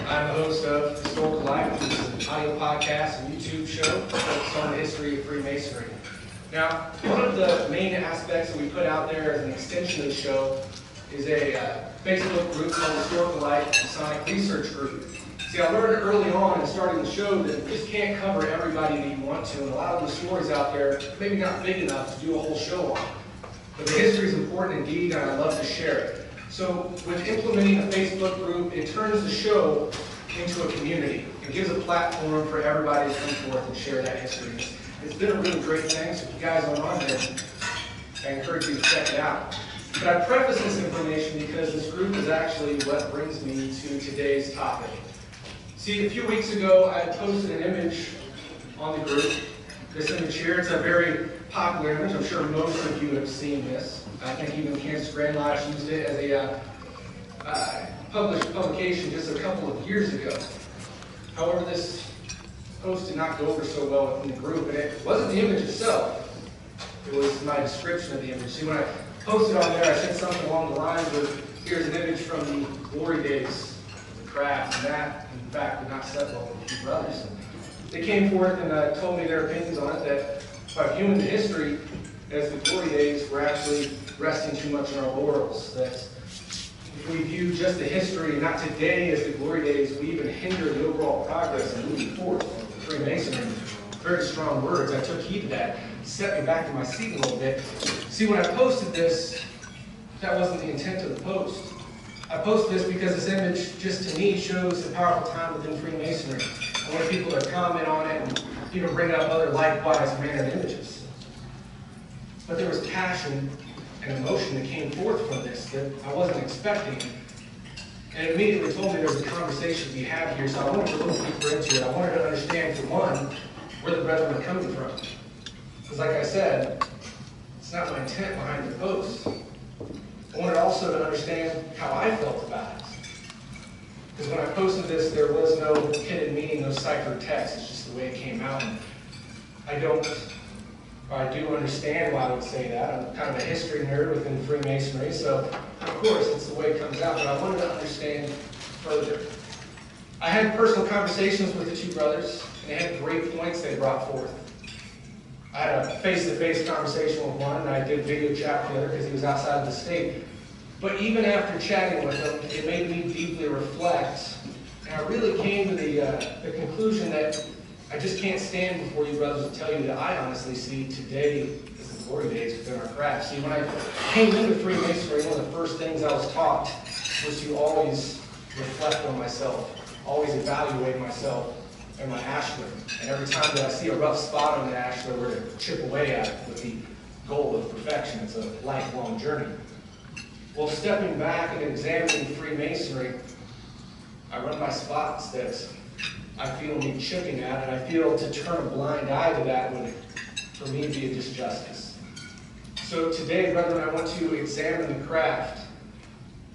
I'm the host of Historical Life, which is an audio podcast and YouTube show focused on the history of Freemasonry. Now, one of the main aspects that we put out there as an extension of the show is a Facebook group called Historical Life Masonic Research Group. See, I learned early on in starting the show that you just can't cover everybody that you want to, and a lot of the stories out there maybe not big enough to do a whole show on. But the history is important indeed, and I love to share it. So with implementing a Facebook group, it turns the show into a community. It gives a platform for everybody to come forth and share that history. It's been a really great thing, so if you guys aren't on there, I encourage you to check it out. But I preface this information because this group is actually what brings me to today's topic. See, a few weeks ago, I posted an image on the group. This image here, it's a very popular image. I'm sure most of you have seen this. I think even Gardner Lodge used it as a published publication just a couple of years ago. However, this post did not go over so well within the group, and it wasn't the image itself. It was my description of the image. See, when I posted on there, I said something along the lines of, here's an image from the glory days of the craft, and that, in fact, did not set well with the two brothers. They came forth and told me their opinions on it, that by viewing the history as the glory days, we're actually resting too much on our laurels. That if we view just the history, and not today as the glory days, we even hinder the overall progress and moving forward with Freemasonry. Very strong words. I took heed to that. Set me back in my seat a little bit. See, when I posted this, that wasn't the intent of the post. I posted this because this image, just to me, shows the powerful time within Freemasonry. I want people to comment on it and even bring up other likewise mannered images. But there was passion and emotion that came forth from this that I wasn't expecting. And it immediately told me there was a conversation to be had here, so I wanted to look deeper into it. I wanted to understand, for one, where the brethren are coming from. Because like I said, it's not my intent behind the post. I wanted also to understand how I felt about it. Because when I posted this, there was no hidden meaning, no ciphered text. It's just the way it came out. And I do understand why I would say that. I'm kind of a history nerd within Freemasonry, so of course it's the way it comes out, but I wanted to understand further. I had personal conversations with the two brothers, and they had great points they brought forth. I had a face-to-face conversation with one, and I did video chat with the other because he was outside of the state. But even after chatting with him, it made me deeply reflect, and I really came to the conclusion that I just can't stand before you brothers and tell you that I honestly see today as the glory days within our craft. See, when I came into Freemasonry, one of the first things I was taught was to always reflect on myself, always evaluate myself and my ashlar. And every time that I see a rough spot on the ashlar, we're to chip away at it with the goal of perfection. It's a lifelong journey. Well, stepping back and examining Freemasonry, I run my spots that I feel me chipping at, and I feel to turn a blind eye to that would, for me, be a disjustice. So today, brethren, I want to examine the craft,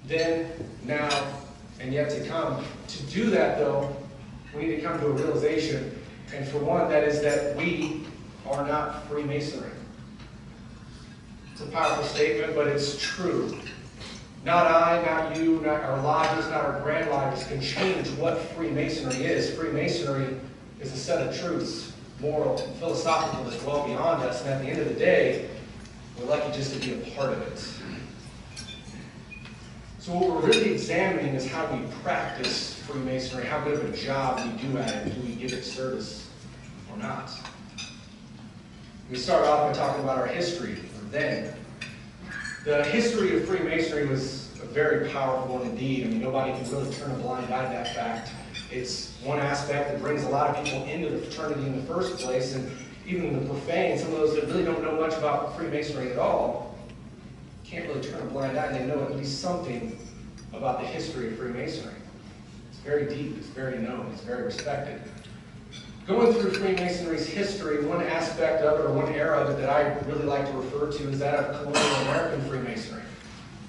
then, now, and yet to come. To do that, though, we need to come to a realization, and for one, that is that we are not Freemasonry. It's a powerful statement, but it's true. Not I, not you, not our lodges, not our grand lodges can change what Freemasonry is. Freemasonry is a set of truths, moral and philosophical, that's well beyond us. And at the end of the day, we're lucky just to be a part of it. So what we're really examining is how we practice Freemasonry, how good of a job we do at it. Do we give it service or not? We start off by talking about our history, or then. The history of Freemasonry was very powerful one indeed. I mean, nobody can really turn a blind eye to that fact. It's one aspect that brings a lot of people into the fraternity in the first place, and even the profane, some of those that really don't know much about Freemasonry at all, can't really turn a blind eye, and they know at least something about the history of Freemasonry. It's very deep, it's very known, it's very respected. Going through Freemasonry's history, one aspect of it, or one era of it that I really like to refer to is that of colonial American Freemasonry.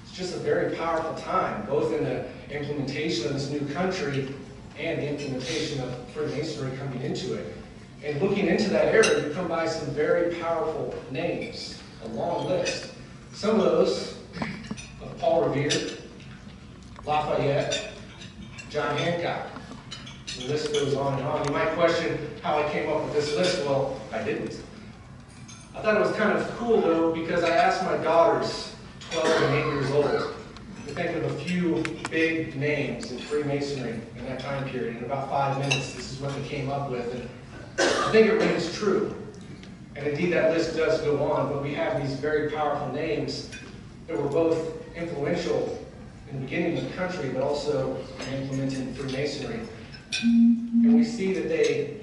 It's just a very powerful time, both in the implementation of this new country and the implementation of Freemasonry coming into it. And looking into that era, you come by some very powerful names, a long list. Some of those of Paul Revere, Lafayette, John Hancock. The list goes on and on. You might question how I came up with this list. Well, I didn't. I thought it was kind of cool, though, because I asked my daughters, 12 and 8 years old, to think of a few big names in Freemasonry in that time period. In about 5 minutes, this is what they came up with. And I think it rings true. And indeed, that list does go on, but we have these very powerful names that were both influential in the beginning of the country, but also implementing Freemasonry. And we see that they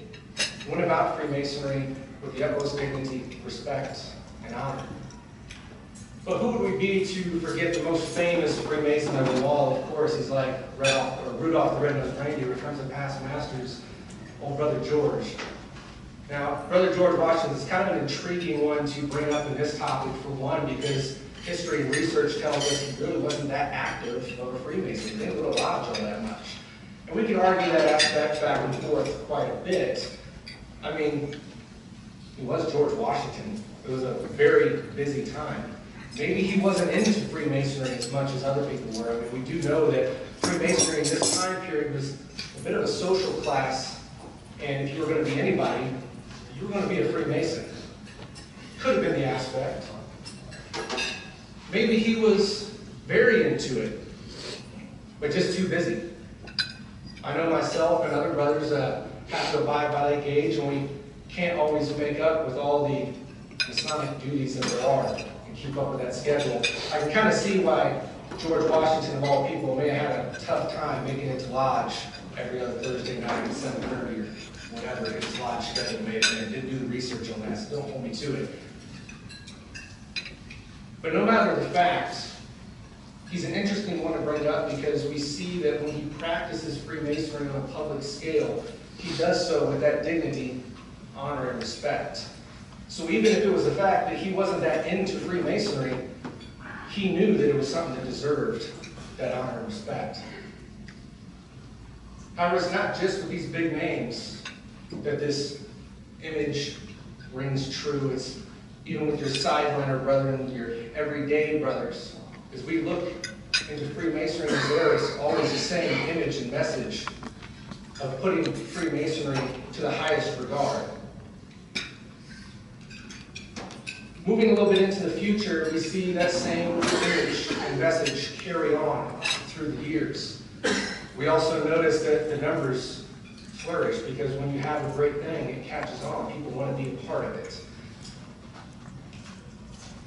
went about Freemasonry with the utmost dignity, respect, and honor. But who would we be to forget the most famous Freemason of them all? Of course, he's like Rudolph the Red-Nosed Reindeer, returns of past masters, old Brother George. Now, Brother George Washington is kind of an intriguing one to bring up in this topic, for one, because history and research tells us he really wasn't that active of a Freemason. He didn't go to lodge all that much. And we can argue that aspect back and forth quite a bit. I mean, he was George Washington. It was a very busy time. Maybe he wasn't into Freemasonry as much as other people were. I mean, we do know that Freemasonry in this time period was a bit of a social class, and if you were going to be anybody, you were going to be a Freemason. Could have been the aspect. Maybe he was very into it, but just too busy. I know myself and other brothers have to abide by that gauge, and we can't always make up with all the Masonic duties that there are and keep up with that schedule. I can kind of see why George Washington, of all people, may have had a tough time making it to lodge every other Thursday night at 7:30 or whatever his lodge schedule made. And I did do the research on that, so don't hold me to it. But no matter the facts, he's an interesting one to bring up because we see that when he practices Freemasonry on a public scale, he does so with that dignity, honor, and respect. So even if it was the fact that he wasn't that into Freemasonry, he knew that it was something that deserved that honor and respect. However, it's not just with these big names that this image rings true. It's even with your sideliner brethren, your everyday brothers. As we look into Freemasonry, there is always the same image and message of putting Freemasonry to the highest regard. Moving a little bit into the future, we see that same image and message carry on through the years. We also notice that the numbers flourish because when you have a great thing, it catches on. People want to be a part of it.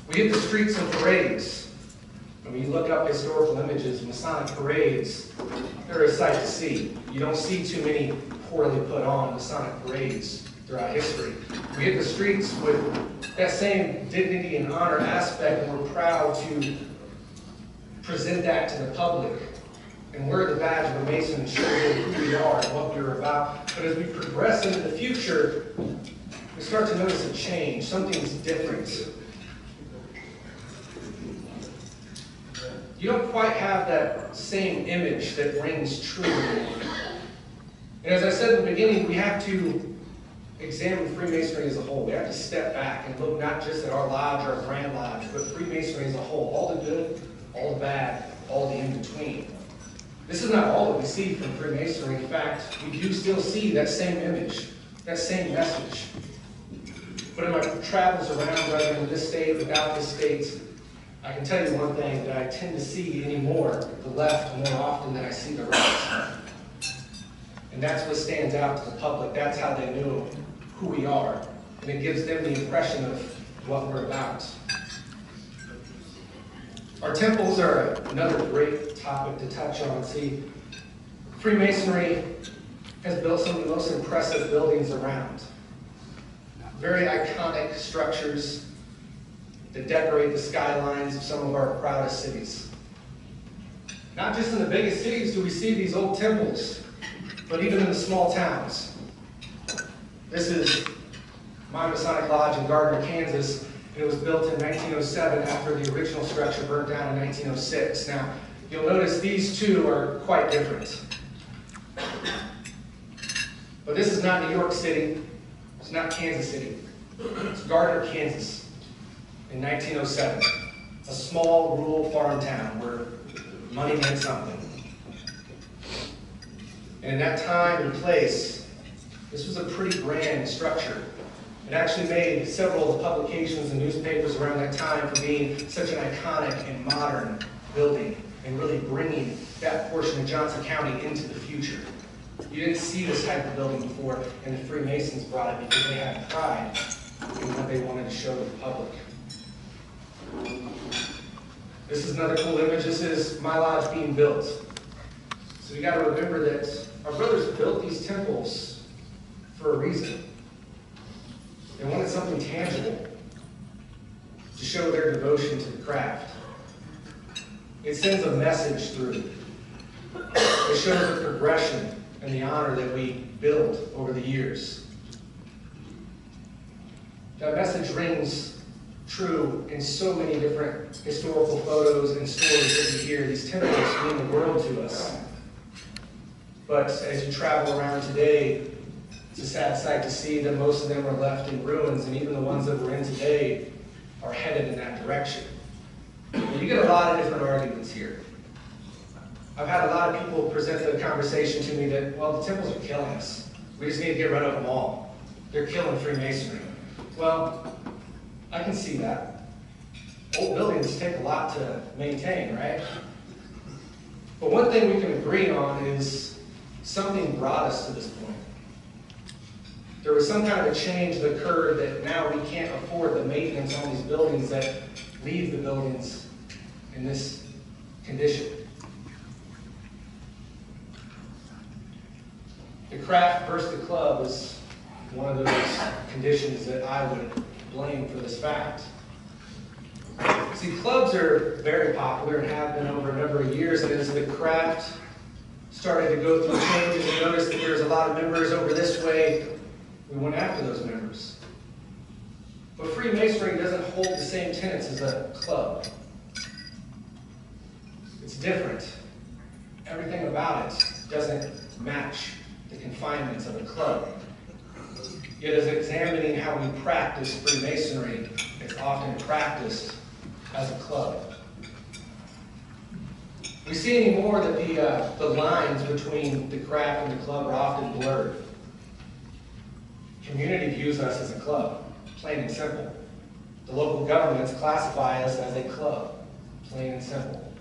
We hit the streets and parades. When you look up historical images, Masonic parades, they're a sight to see. You don't see too many poorly put on Masonic parades throughout history. We hit the streets with that same dignity and honor aspect, and we're proud to present that to the public and wear the badge of a Mason and show them who we are and what we're about. But as we progress into the future, we start to notice a change. Something's different. You don't quite have that same image that rings true. And as I said in the beginning, we have to examine Freemasonry as a whole. We have to step back and look not just at our lodge, our grand lodge, but Freemasonry as a whole. All the good, all the bad, all the in-between. This is not all that we see from Freemasonry. In fact, we do still see that same image, that same message. But in my travels around, whether in this state, without this state, I can tell you one thing, that I tend to see anymore the left more often than I see the right. And that's what stands out to the public. That's how they know who we are. And it gives them the impression of what we're about. Our temples are another great topic to touch on. See, Freemasonry has built some of the most impressive buildings around. Very iconic structures that decorate the skylines of some of our proudest cities. Not just in the biggest cities do we see these old temples, but even in the small towns. This is my Masonic Lodge in Gardner, Kansas, and it was built in 1907 after the original structure burnt down in 1906. Now, you'll notice these two are quite different. But this is not New York City, it's not Kansas City, it's Gardner, Kansas in 1907. A small rural farm town where money meant something. And in that time and place, this was a pretty grand structure. It actually made several of the publications and newspapers around that time for being such an iconic and modern building and really bringing that portion of Johnson County into the future. You didn't see this type of building before, and the Freemasons brought it because they had pride in what they wanted to show to the public. This is another cool image. This is my lodge being built. So you got to remember that our brothers built these temples for a reason. They wanted something tangible to show their devotion to the craft. It sends a message through. It shows the progression and the honor that we build over the years. That message rings true in so many different historical photos and stories that we hear. These temples mean the world to us. But as you travel around today, it's a sad sight to see that most of them are left in ruins, and even the ones that we're in today are headed in that direction. And you get a lot of different arguments here. I've had a lot of people present the conversation to me that, well, the temples are killing us. We just need to get rid of them all. They're killing Freemasonry. Well, I can see that. Old buildings take a lot to maintain, right? But one thing we can agree on is something brought us to this point. There was some kind of a change that occurred that now we can't afford the maintenance on these buildings that leave the buildings in this condition. The craft versus the club is one of those conditions that I would blame for this fact. See, clubs are very popular and have been over a number of years, and as the craft started to go through changes and noticed that there's a lot of members over this way, we went after those members. But Freemasonry doesn't hold the same tenets as a club. It's different. Everything about it doesn't match the confinements of a club. Yet as examining how we practice Freemasonry, it's often practiced as a club. We see anymore that the lines between the craft and the club are often blurred. Community views us as a club, plain and simple. The local governments classify us as a club, plain and simple.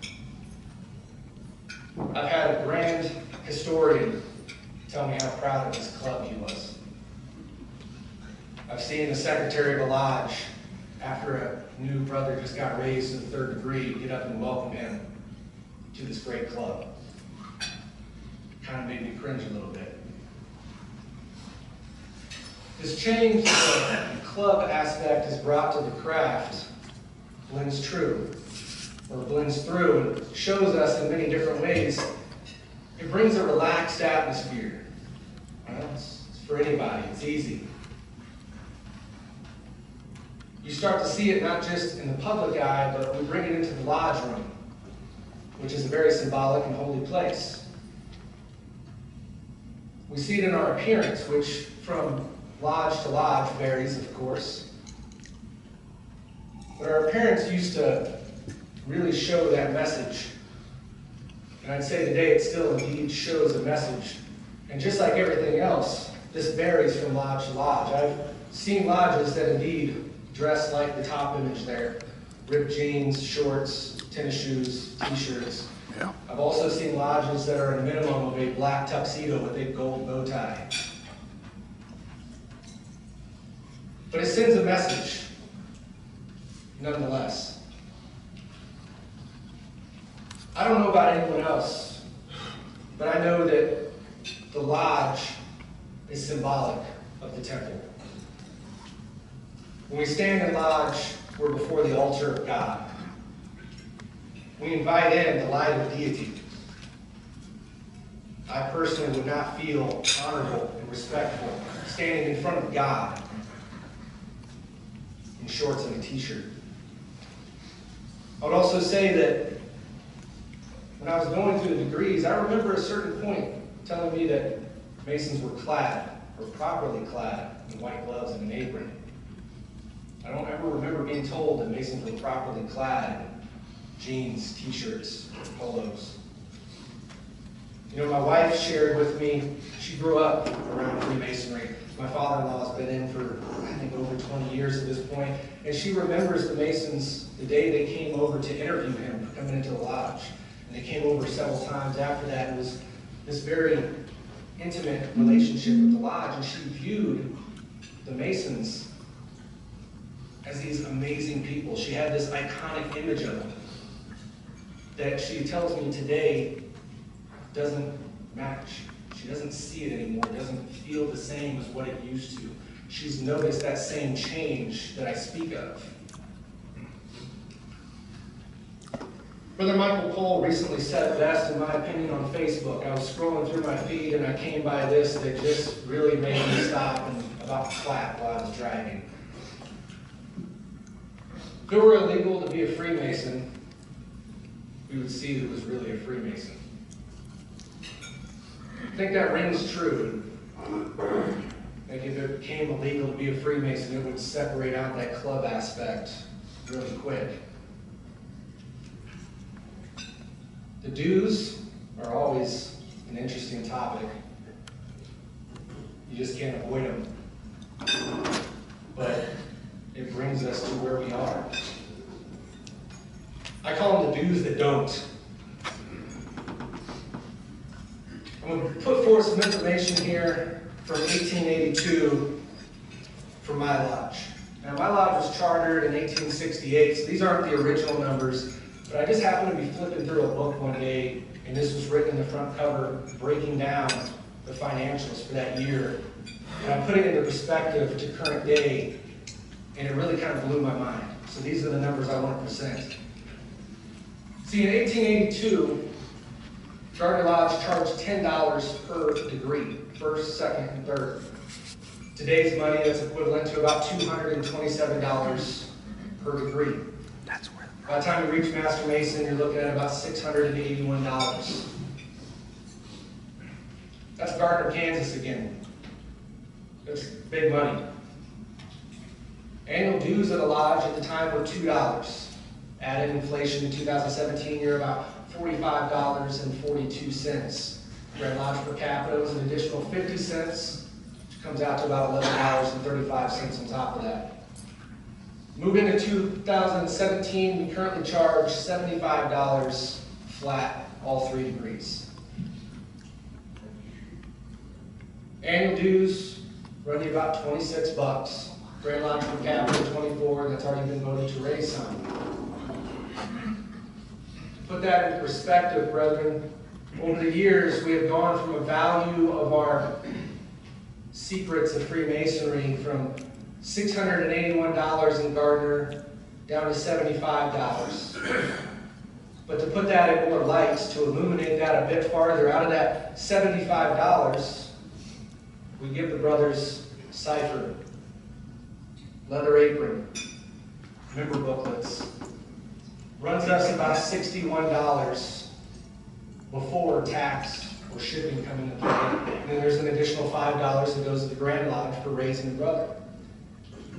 I've had a grand historian tell me how proud of his club he was. I've seen the secretary of the lodge, after a new brother just got raised to the 3rd degree, get up and welcome him to this great club. Kind of made me cringe a little bit. This change the club aspect is brought to the craft blends through and shows us in many different ways. It brings a relaxed atmosphere. Well, it's for anybody, it's easy. You start to see it not just in the public eye, but we bring it into the lodge room, which is a very symbolic and holy place. We see it in our appearance, which from lodge to lodge varies, of course. But our appearance used to really show that message. And I'd say today it still indeed shows a message. And just like everything else, this varies from lodge to lodge. I've seen lodges that indeed dress like the top image there. Ripped jeans, shorts, tennis shoes, t-shirts. Yeah. I've also seen lodges that are a minimum of a black tuxedo with a gold bow tie. But it sends a message, nonetheless. I don't know about anyone else, but I know that the lodge is symbolic of the temple. When we stand in lodge, we're before the altar of God. We invite in the light of deity. I personally would not feel honorable and respectful standing in front of God in shorts and a t-shirt. I would also say that when I was going through the degrees, I remember a certain point telling me that Masons were clad, or properly clad, in white gloves and an apron. I don't ever remember being told that Masons were properly clad in jeans, t-shirts, polos. You know, my wife shared with me, she grew up around Freemasonry. My father-in-law's been in for, I think, over 20 years at this point, and she remembers the Masons the day they came over to interview him for coming into the lodge. And they came over several times after that. It was this very intimate relationship with the lodge, and she viewed the Masons as these amazing people. She had this iconic image of them that she tells me today doesn't match. She doesn't see it anymore. It doesn't feel the same as what it used to. She's noticed that same change that I speak of. Brother Michael Cole recently said it best, in my opinion, on Facebook. I was scrolling through my feed and I came by this that just really made me stop and about to clap while I was driving. If it were illegal to be a Freemason, we would see who was really a Freemason. I think that rings true. Like if it became illegal to be a Freemason, it would separate out that club aspect really quick. The dues are always an interesting topic. You just can't avoid them. But it brings us to where we are. I call them the dues that don't. I'm going to put forth some information here from 1882 from my lodge. Now, my lodge was chartered in 1868, so these aren't the original numbers, but I just happened to be flipping through a book one day, and this was written in the front cover, breaking down the financials for that year. And I put it into perspective to current day, and it really kind of blew my mind. So these are the numbers I want to present. See, in 1882, Gardner Lodge charged $10 per degree, first, second, and third. Today's money, that's equivalent to about $227 per degree. By the time you reach Master Mason, you're looking at about $681. That's Gardner, Kansas again. That's big money. Annual dues of the lodge at the time were $2. Added inflation in 2017, you're about $45.42. Grand Lodge per capita was an additional 50 cents, which comes out to about $11.35 on top of that. Moving into 2017, we currently charge $75 flat, all 3 degrees. Annual dues run you about 26 bucks. Grand Lodge per capita 24, and that's already been voted to raise some. To put that into perspective, brethren, over the years we have gone from a value of our secrets of Freemasonry from $681 in Gardner down to $75. But to put that in more light, to illuminate that a bit farther, out of that $75, we give the brothers cipher, leather apron, member booklets. Runs us about $61 before tax or shipping coming into play. And then there's an additional $5 that goes to the Grand Lodge for raising the brother.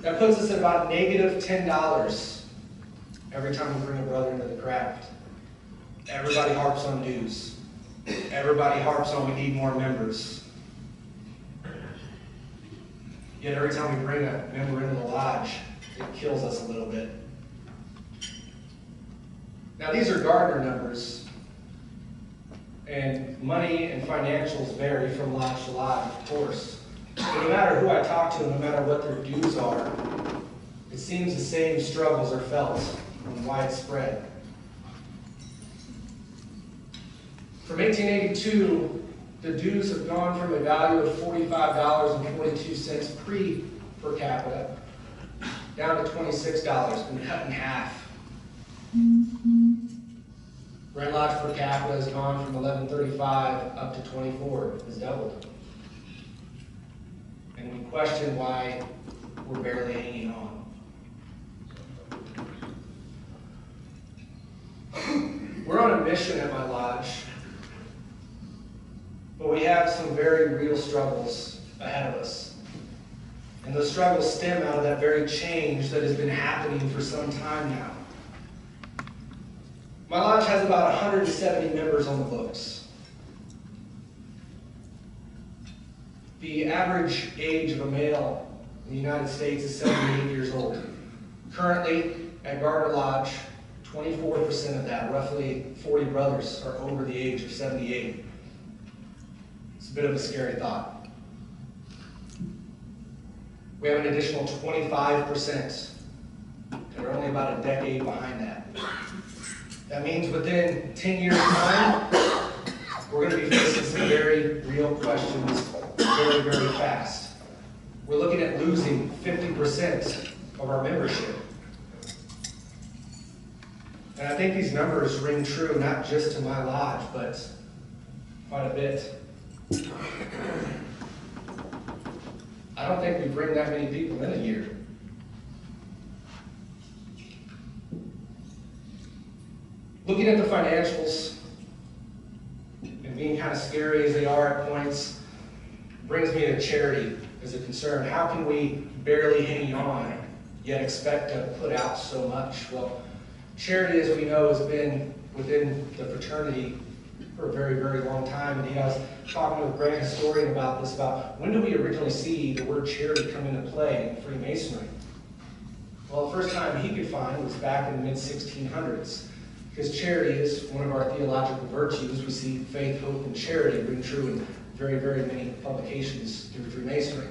That puts us at about negative $10 every time we bring a brother into the craft. Everybody harps on dues. Everybody harps on we need more members. Yet every time we bring a member into the lodge, it kills us a little bit. Now these are Gardner numbers, and money and financials vary from lodge to lodge, of course. But no matter who I talk to, no matter what their dues are, it seems the same struggles are felt and widespread. From 1882, the dues have gone from a value of $45.42 per capita down to $26, been cut in half. Grand Lodge per capita has gone from $11.35 up to $24, has doubled. And we question why we're barely hanging on. We're on a mission at my lodge, but we have some very real struggles ahead of us. And those struggles stem out of that very change that has been happening for some time now. My lodge has about 170 members on the books. The average age of a male in the United States is 78 years old. Currently, at Gardner Lodge, 24% of that, roughly 40 brothers, are over the age of 78. It's a bit of a scary thought. We have an additional 25% that are only about a decade behind that. That means within 10 years' time, we're going to be facing some very real questions very, very fast. We're looking at losing 50% of our membership. And I think these numbers ring true not just to my lodge, but quite a bit. I don't think we bring that many people in a year. Looking at the financials and being kind of scary as they are at points, brings me to charity as a concern. How can we barely hang on, yet expect to put out so much? Well, charity, as we know, has been within the fraternity for a very, very long time. And I was talking to a grand historian about this, about when did we originally see the word charity come into play in Freemasonry? Well, the first time he could find was back in the mid-1600s. Because charity is one of our theological virtues. We see faith, hope, and charity ring true in very, very many publications through Freemasonry.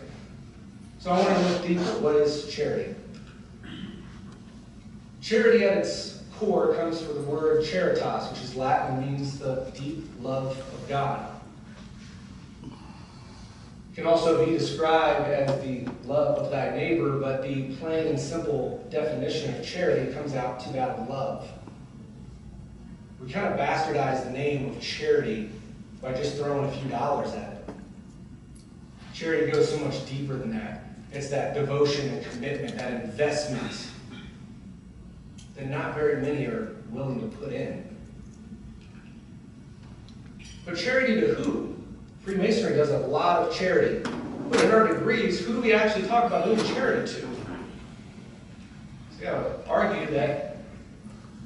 So I want to look deeper. What is charity? Charity at its core comes from the word charitas, which is Latin and means the deep love of God. It can also be described as the love of thy neighbor, but the plain and simple definition of charity comes out to that of love. We kind of bastardize the name of charity by just throwing a few dollars at it. Charity goes so much deeper than that. It's that devotion and commitment, that investment that not very many are willing to put in. But charity to who? Freemasonry does a lot of charity. But in our degrees, who do we actually talk about doing charity to? So I would argue that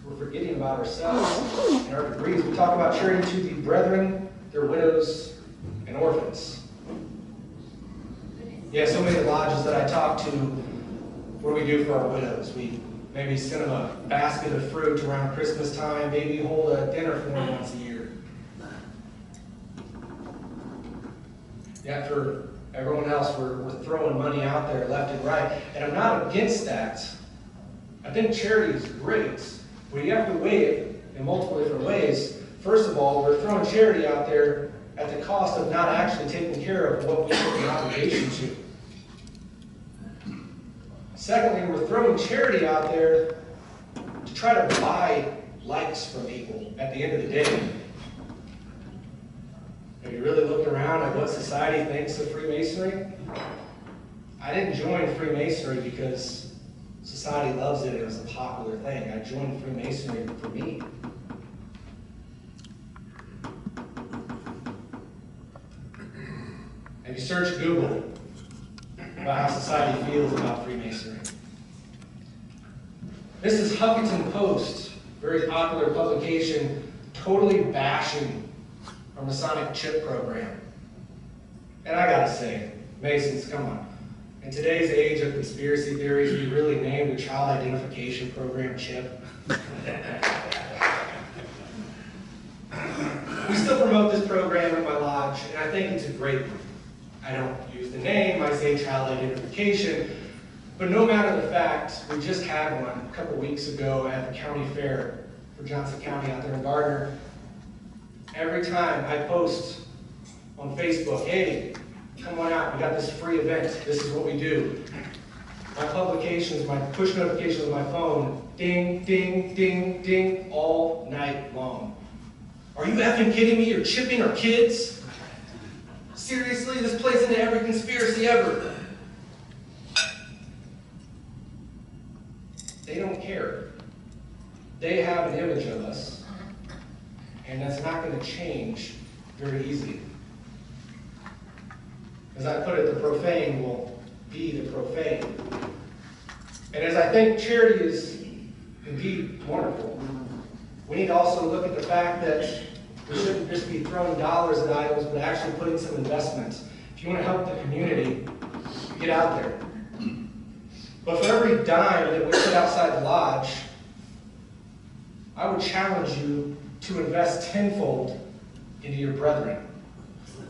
we're forgetting about ourselves in our degrees. We talk about charity to the brethren, their widows, and orphans. Yeah, so many lodges that I talk to, what do we do for our widows? We maybe send them a basket of fruit around Christmas time, maybe hold a dinner for them once a year. Yeah, for everyone else, we're throwing money out there left and right. And I'm not against that. I think charity is great. But you have to weigh it in multiple different ways. First of all, we're throwing charity out there at the cost of not actually taking care of what we have an obligation to. Secondly, we're throwing charity out there to try to buy likes from people at the end of the day. Have you really looked around at what society thinks of Freemasonry? I didn't join Freemasonry because society loves it and it was a popular thing. I joined Freemasonry for me. Have you searched Google about how society feels about Freemasonry? This is Huffington Post, very popular publication, totally bashing our Masonic chip program. And I gotta say, Masons, come on. In today's age of conspiracy theories, we really named a child identification program CHIP. We still promote this program at my lodge, and I think it's a great one. I don't use the name, I say child identification, but no matter the fact, we just had one a couple weeks ago at the county fair for Johnson County out there in Gardner. Every time I post on Facebook, hey, come on out, we got this free event, this is what we do. My publications, my push notifications on my phone, ding, ding, ding, ding, all night long. Are you effing kidding me? You're chipping our kids? Seriously, this plays into every conspiracy ever. They don't care. They have an image of us, and that's not going to change very easily. As I put it, the profane will be the profane. And as I think charity is indeed wonderful, we need to also look at the fact that we shouldn't just be throwing dollars at idols, but actually putting some investment if you want to help the community, get out there. But for every dime that we put outside the lodge, I would challenge you to invest tenfold into your brethren.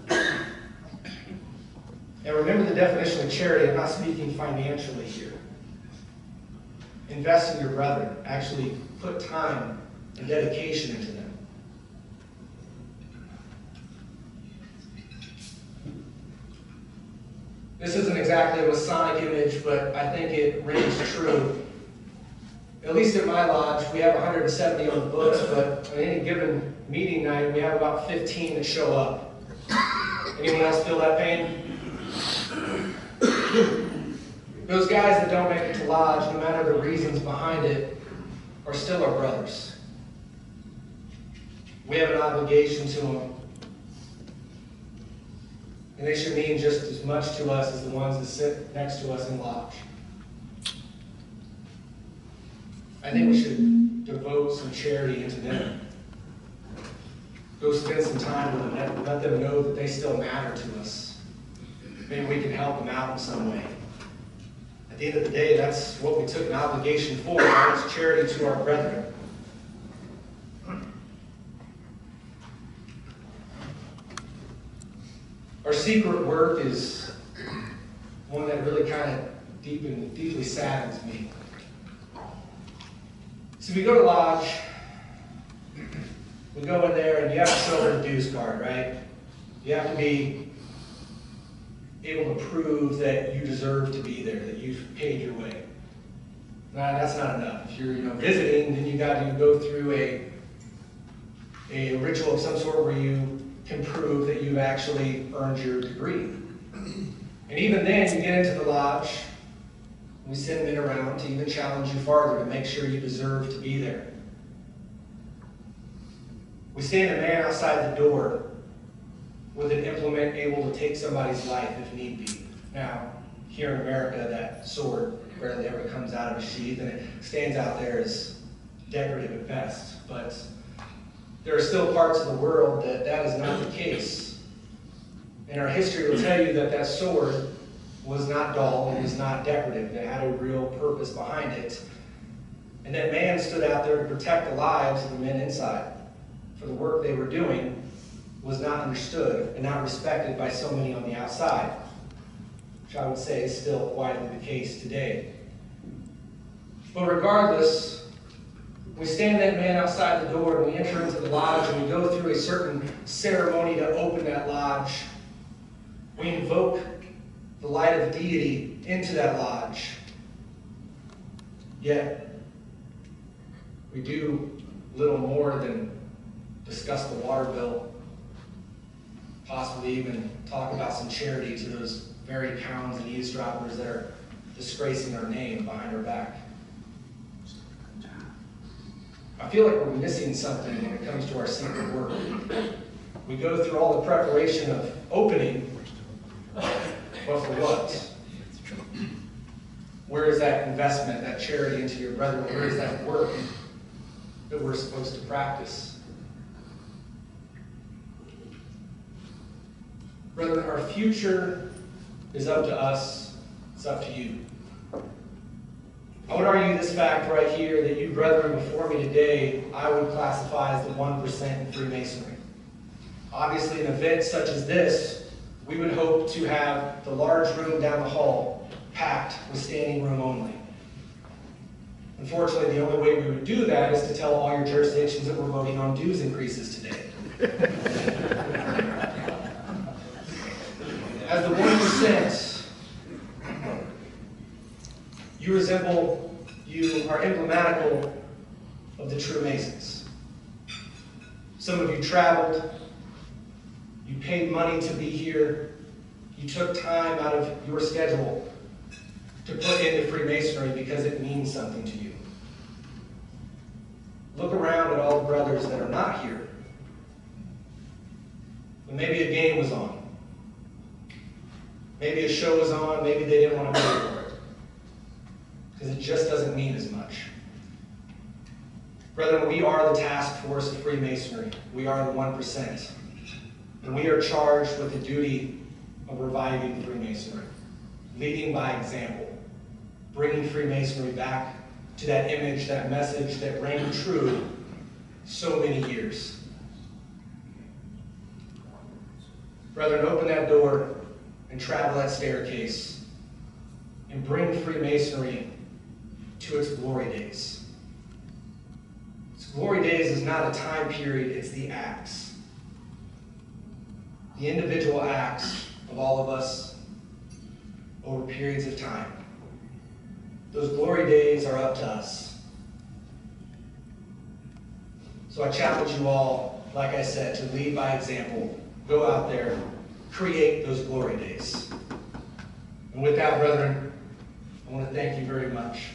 And remember the definition of charity. I'm not speaking financially here. Invest in your brethren. Actually put time and dedication into them. This isn't exactly a Masonic image, but I think it rings true. At least at my lodge, we have 170 on the books, but on any given meeting night, we have about 15 that show up. Anyone else feel that pain? Those guys that don't make it to lodge, no matter the reasons behind it, are still our brothers. We have an obligation to them. And they should mean just as much to us as the ones that sit next to us in lodge. I think we should devote some charity into them. Go spend some time with them. Let them know that they still matter to us. Maybe we can help them out in some way. At the end of the day, that's what we took an obligation for. It's charity to our brethren. Our secret work is one that really kind of deeply saddens me. So we go to lodge, we go in there, and you have to show them the dues card, right? You have to be able to prove that you deserve to be there, that you've paid your way. Now, that's not enough. If you're visiting, then you got to go through a ritual of some sort where you can prove that you've actually earned your degree. And even then, you get into the lodge, we send men around to even challenge you farther to make sure you deserve to be there. We stand a man outside the door with an implement able to take somebody's life if need be. Now, here in America, that sword rarely ever comes out of a sheath, and it stands out there as decorative at best. But there are still parts of the world that that is not the case. And our history will tell you that that sword was not dull, it was not decorative, it had a real purpose behind it. And that man stood out there to protect the lives of the men inside. For the work they were doing was not understood and not respected by so many on the outside, which I would say is still widely the case today. But regardless, we stand that man outside the door and we enter into the lodge and we go through a certain ceremony to open that lodge. We invoke the light of deity into that lodge. Yet, we do little more than discuss the water bill, possibly even talk about some charity to those very hounds and eavesdroppers that are disgracing our name behind our back. I feel like we're missing something when it comes to our secret work. We go through all the preparation of opening, but for what? Where is that investment, that charity into your brethren? Where is that work that we're supposed to practice? Brethren, our future is up to us. It's up to you. I would argue this fact right here, that you brethren before me today, I would classify as the 1% in Freemasonry. Obviously, an event such as this, we would hope to have the large room down the hall packed with standing room only. Unfortunately, the only way we would do that is to tell all your jurisdictions that we're voting on dues increases today. As the 1%, you are emblematical of the true Masons. Some of you traveled, you paid money to be here, you took time out of your schedule to put into Freemasonry because it means something to you. Look around at all the brothers that are not here. But maybe a game was on. Maybe a show was on, maybe they didn't want to pay for it. Because it just doesn't mean as much. Brethren, we are the task force of Freemasonry. We are the 1%. And we are charged with the duty of reviving Freemasonry, leading by example, bringing Freemasonry back to that image, that message that reigned true so many years. Brethren, open that door and travel that staircase and bring Freemasonry to its glory days. Its glory days is not a time period, it's the acts. The individual acts of all of us over periods of time. Those glory days are up to us. So I challenge you all, like I said, to lead by example. Go out there, create those glory days. And with that, brethren, I want to thank you very much.